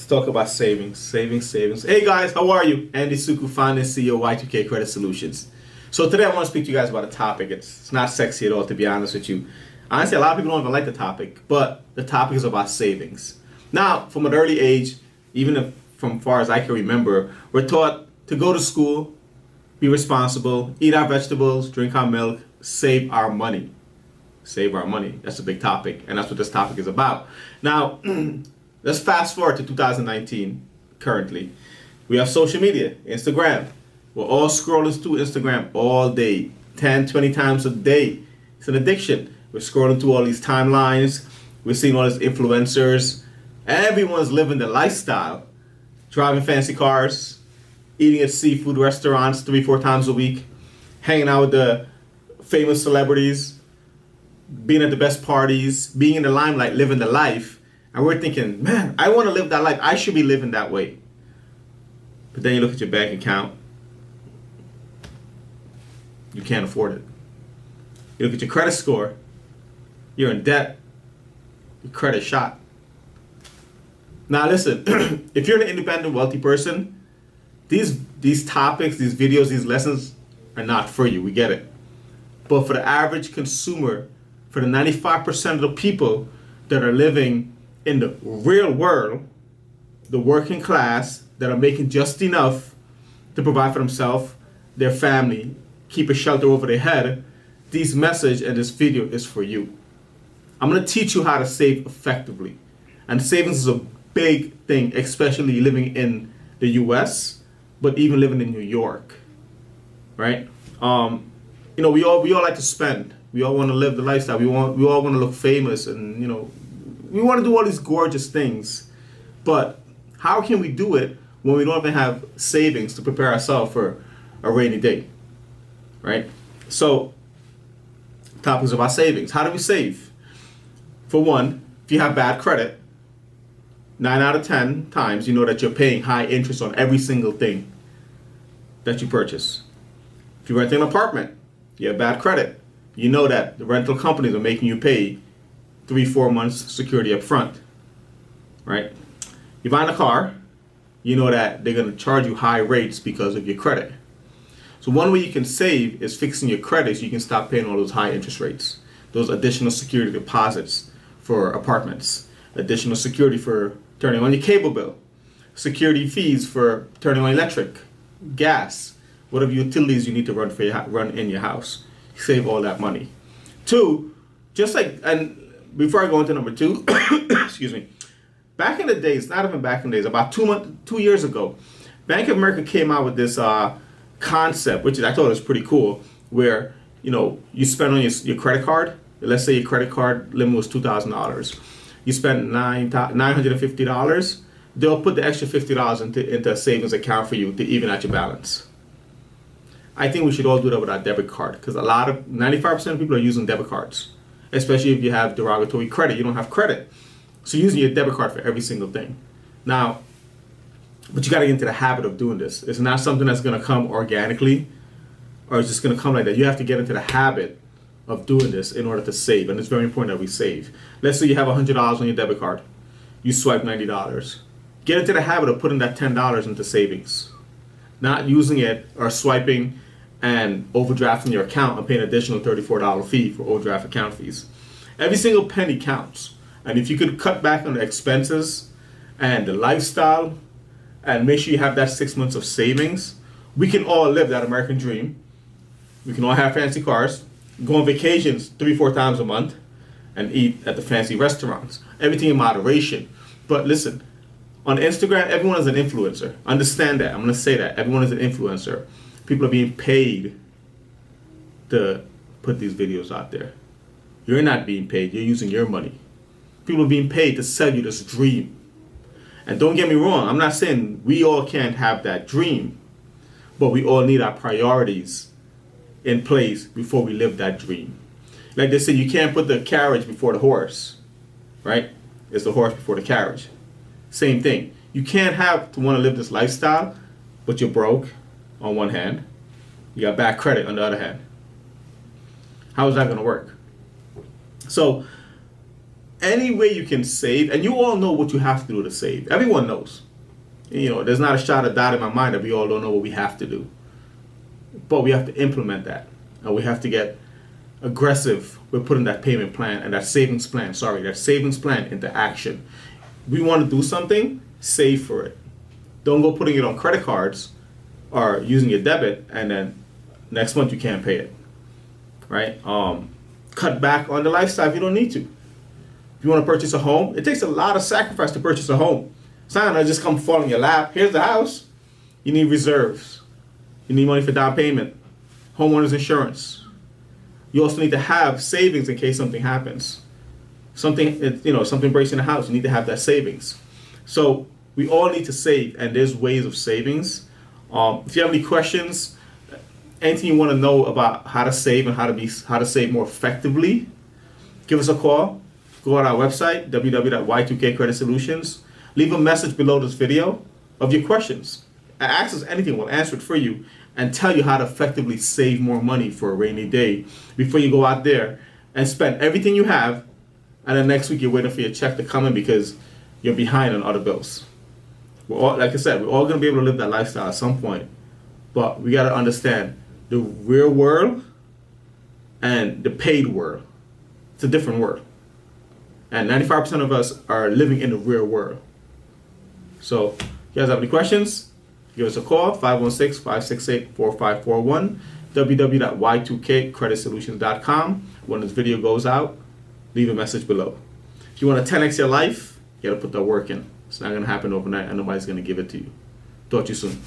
Let's talk about savings. Hey guys, how are you? Andy Suku, founder and CEO of Y2K Credit Solutions. So today I want to speak to you guys about a topic. It's not sexy at all, to be honest with you. Honestly, a lot of people don't even like the topic, but the topic is about savings. Now, from an early age, even if, from far as I can remember, we're taught to go to school, be responsible, eat our vegetables, drink our milk, save our money. Save our money. That's a big topic, and that's what this topic is about. Now, let's fast forward to 2019, currently. We have social media, Instagram. We're all scrolling through Instagram all day, 10, 20 times a day. It's an addiction. We're scrolling through all these timelines. We're seeing all these influencers. Everyone's living the lifestyle. Driving fancy cars, eating at seafood restaurants 3-4 times a week, hanging out with the famous celebrities, being at the best parties, being in the limelight, living the life. And we're thinking, man, I want to live that life. I should be living that way. But then you look at your bank account. You can't afford it. You look at your credit score. You're in debt. Your credit shot. Now listen, if you're an independent, wealthy person, these topics, these videos, these lessons are not for you. We get it. But for the average consumer, for the 95% of the people that are living in the real world, the working class that are making just enough to provide for themselves, their family, keep a shelter over their head, this message and this video is for you. I'm going to teach you how to save effectively. And savings is a big thing, especially living in the US, but even living in New York, right? You know, we all like to spend. We all want to live the lifestyle. We all want to look famous, and you know, we want to do all these gorgeous things. But how can we do it when we don't even have savings to prepare ourselves for a rainy day, right? So, topics about savings. How do we save? For one, if you have bad credit, 9 out of 10 times you know that you're paying high interest on every single thing that you purchase. If you rent an apartment, you have bad credit. You know that the rental companies are making you pay 3-4 months security up front, right? You buy a car, you know that they're going to charge you high rates because of your credit. So one way you can save is fixing your credit so you can stop paying all those high interest rates, those additional security deposits for apartments, additional security for turning on your cable bill, security fees for turning on electric, gas, whatever utilities you need to run in your house. Save all that money. Two, just like, and before I go into number two, excuse me, back in the days, not even back in the days, about 2 years ago, Bank of America came out with this concept, which I thought was pretty cool, where, you know, you spend on your credit card. Let's say your credit card limit was $2,000. You spend $950. They'll put the extra $50 into a savings account for you to even out your balance. I think we should all do that with our debit card, because 95% of people are using debit cards, especially if you have derogatory credit. You don't have credit. So using your debit card for every single thing. Now, but you got to get into the habit of doing this. It's not something that's going to come organically, or it's just going to come like that. You have to get into the habit of doing this in order to save, and it's very important that we save. Let's say you have $100 on your debit card. You swipe $90. Get into the habit of putting that $10 into savings. Not using it or swiping and overdrafting your account and paying an additional $34 fee for overdraft account fees. Every single penny counts. And if you could cut back on the expenses and the lifestyle and make sure you have that 6 months of savings, we can all live that American dream. We can all have fancy cars, go on vacations 3-4 times a month, and eat at the fancy restaurants. Everything in moderation. But listen, on Instagram, everyone is an influencer. Understand that. I'm going to say that. Everyone is an influencer. People are being paid to put these videos out there. You're not being paid. You're using your money. People are being paid to sell you this dream. And don't get me wrong. I'm not saying we all can't have that dream. But we all need our priorities in place before we live that dream. Like they say, you can't put the carriage before the horse. Right? It's the horse before the carriage. Same thing. You can't have to want to live this lifestyle, but you're broke on one hand. You got bad credit on the other hand. How is that going to work? So any way you can save, and you all know what you have to do to save. Everyone knows. You know, there's not a shot of doubt in my mind that we all don't know what we have to do. But we have to implement that. And we have to get aggressive with putting that payment plan and that savings plan into action. We want to do something, save for it. Don't go putting it on credit cards or using your debit and then next month you can't pay it. Right? Cut back on the lifestyle if you don't need to. If you want to purchase a home, it takes a lot of sacrifice to purchase a home. It's not gonna just come fall in your lap. Here's the house. You need reserves. You need money for down payment, homeowners insurance. You also need to have savings in case something happens. Something breaks in the house. You need to have that savings. So we all need to save, and there's ways of savings. If you have any questions, anything you want to know about how to save and how to save more effectively, give us a call. Go on our website, www.y2k Credit Solutions. Leave a message below this video of your questions. Ask us anything, we'll answer it for you and tell you how to effectively save more money for a rainy day before you go out there and spend everything you have, and then next week you're waiting for your check to come in because you're behind on other bills. Like I said, we're all going to be able to live that lifestyle at some point, but we got to understand the real world and the paid world. It's a different world. And 95% of us are living in the real world. So, if you guys have any questions, give us a call, 516-568-4541, www.y2kcreditsolutions.com. When this video goes out, leave a message below. If you want to 10x your life, you got to put that work in. It's not going to happen overnight, and nobody's going to give it to you. Talk to you soon.